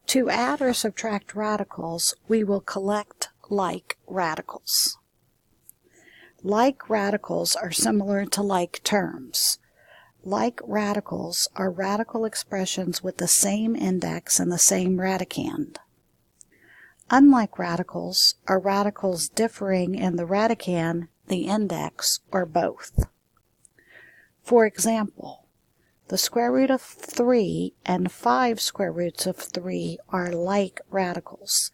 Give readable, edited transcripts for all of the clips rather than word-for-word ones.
To add or subtract radicals, we will collect like radicals. Like radicals are similar to like terms. Like radicals are radical expressions with the same index and the same radicand. Unlike radicals are radicals differing in the radicand, the index, or both. For example, the square root of 3 and 5 square roots of 3 are like radicals.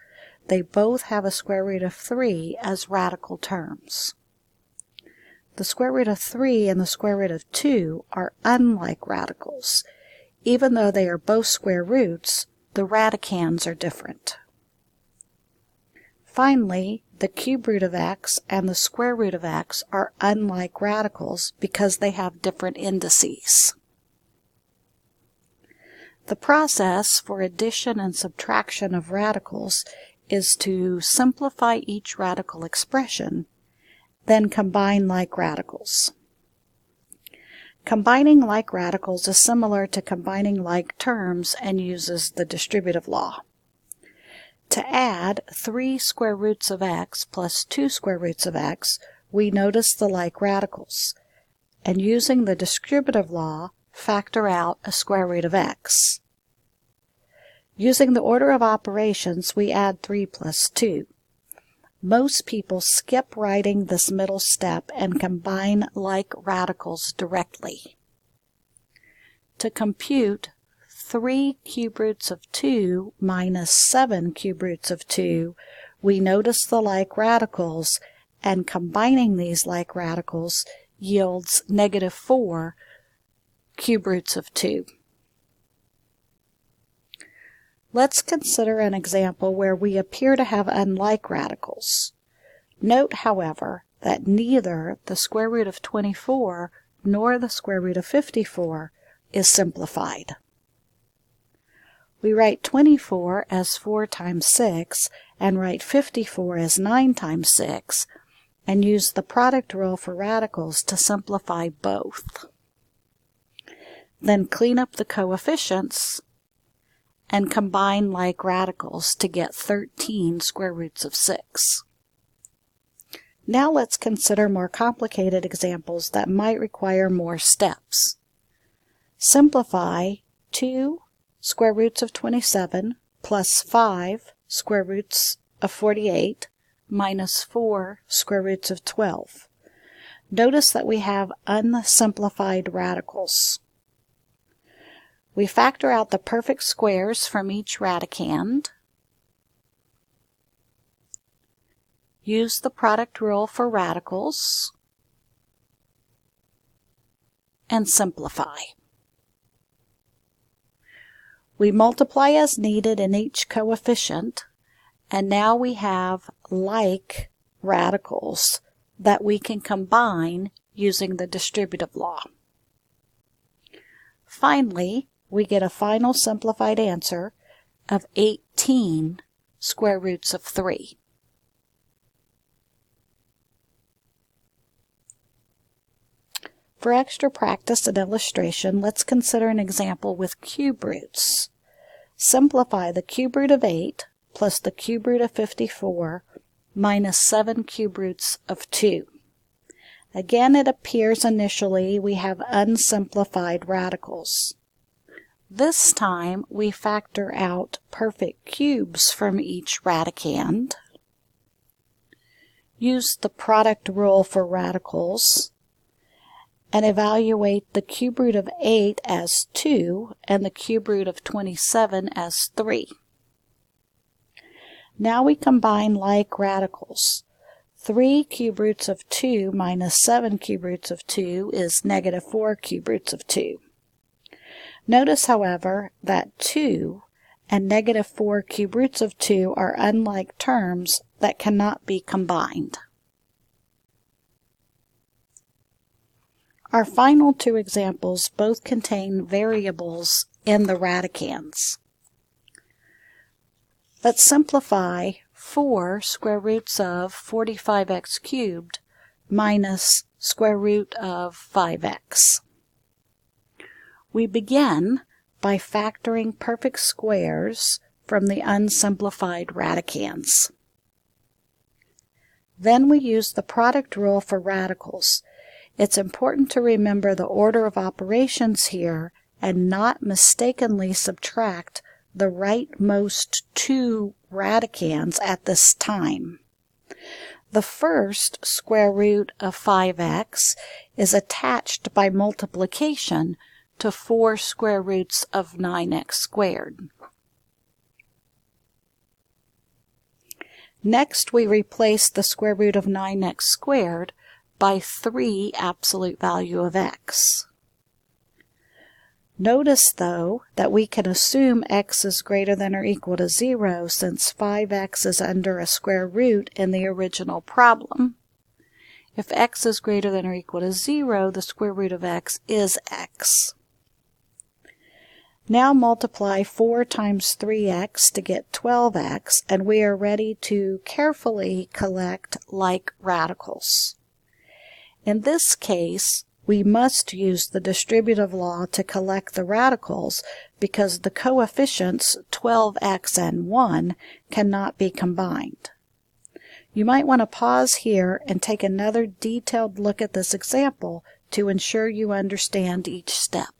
They both have a square root of 3 as radical terms. The square root of 3 and the square root of 2 are unlike radicals. Even though they are both square roots, the radicands are different. Finally, the cube root of x and the square root of x are unlike radicals because they have different indices. The process for addition and subtraction of radicals is to simplify each radical expression, then combine like radicals. Combining like radicals is similar to combining like terms and uses the distributive law. To add 3 square roots of x plus 2 square roots of x, we notice the like radicals, and using the distributive law, factor out a square root of x. Using the order of operations, we add 3 plus 2. Most people skip writing this middle step and combine like radicals directly. To compute 3 cube roots of 2 minus 7 cube roots of 2, we notice the like radicals, and combining these like radicals yields negative 4 cube roots of 2. Let's consider an example where we appear to have unlike radicals. Note, however, that neither the square root of 24 nor the square root of 54 is simplified. We write 24 as 4 times 6 and write 54 as 9 times 6 and use the product rule for radicals to simplify both. Then clean up the coefficients and combine like radicals to get 13 square roots of 6. Now let's consider more complicated examples that might require more steps. Simplify 2 square roots of 27 plus 5 square roots of 48 minus 4 square roots of 12. Notice that we have unsimplified radicals. We factor out the perfect squares from each radicand, use the product rule for radicals, and simplify. We multiply as needed in each coefficient, and now we have like radicals that we can combine using the distributive law. Finally, we get a final simplified answer of 18 square roots of 3. For extra practice and illustration, let's consider an example with cube roots. Simplify the cube root of 8 plus the cube root of 54 minus 7 cube roots of 2. Again, it appears initially we have unsimplified radicals. This time we factor out perfect cubes from each radicand, use the product rule for radicals, and evaluate the cube root of 8 as 2 and the cube root of 27 as 3. Now we combine like radicals. 3 cube roots of 2 minus 7 cube roots of 2 is negative 4 cube roots of 2. Notice, however, that 2 and negative 4 cube roots of 2 are unlike terms that cannot be combined. Our final two examples both contain variables in the radicands. Let's simplify 4 square roots of 45x cubed minus square root of 5x. We begin by factoring perfect squares from the unsimplified radicands. Then we use the product rule for radicals. It's important to remember the order of operations here and not mistakenly subtract the rightmost two radicands at this time. The first square root of 5x is attached by multiplication to 4 square roots of 9x squared. Next, we replace the square root of 9x squared by 3 absolute value of x. Notice, though, that we can assume x is greater than or equal to 0 since 5x is under a square root in the original problem. If x is greater than or equal to 0, the square root of x is x. Now multiply 4 times 3x to get 12x, and we are ready to carefully collect like radicals. In this case, we must use the distributive law to collect the radicals because the coefficients 12x and 1 cannot be combined. You might want to pause here and take another detailed look at this example to ensure you understand each step.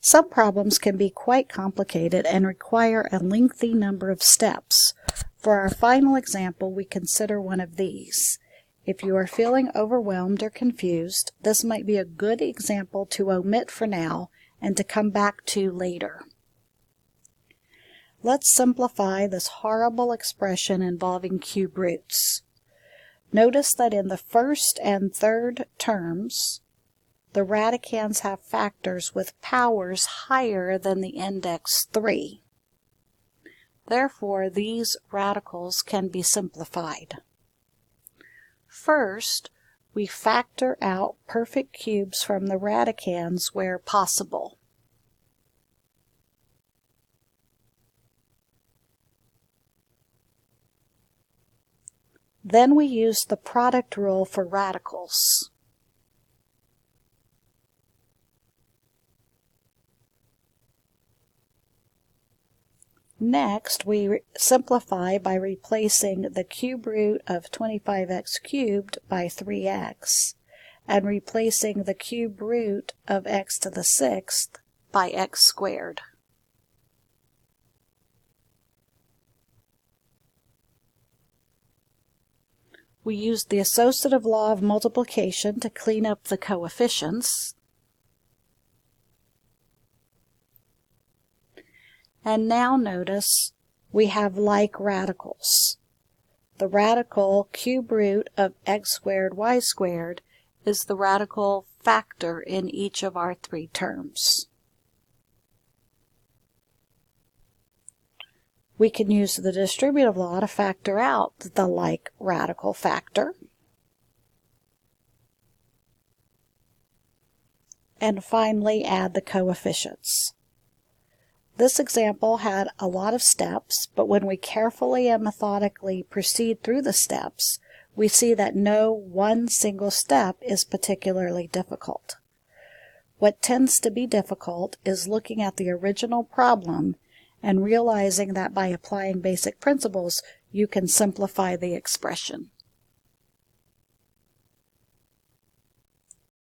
Some problems can be quite complicated and require a lengthy number of steps. For our final example, we consider one of these. If you are feeling overwhelmed or confused, this might be a good example to omit for now and to come back to later. Let's simplify this horrible expression involving cube roots. Notice that in the first and third terms, the radicands have factors with powers higher than the index 3. Therefore, these radicals can be simplified. First, we factor out perfect cubes from the radicands where possible. Then we use the product rule for radicals. Next, we simplify by replacing the cube root of 25x cubed by 3x and replacing the cube root of x to the 6th by x squared. We use the associative law of multiplication to clean up the coefficients. And now notice we have like radicals. The radical cube root of x squared y squared is the radical factor in each of our 3 terms. We can use the distributive law to factor out the like radical factor. And finally add the coefficients. This example had a lot of steps, but when we carefully and methodically proceed through the steps, we see that no one single step is particularly difficult. What tends to be difficult is looking at the original problem and realizing that by applying basic principles, you can simplify the expression.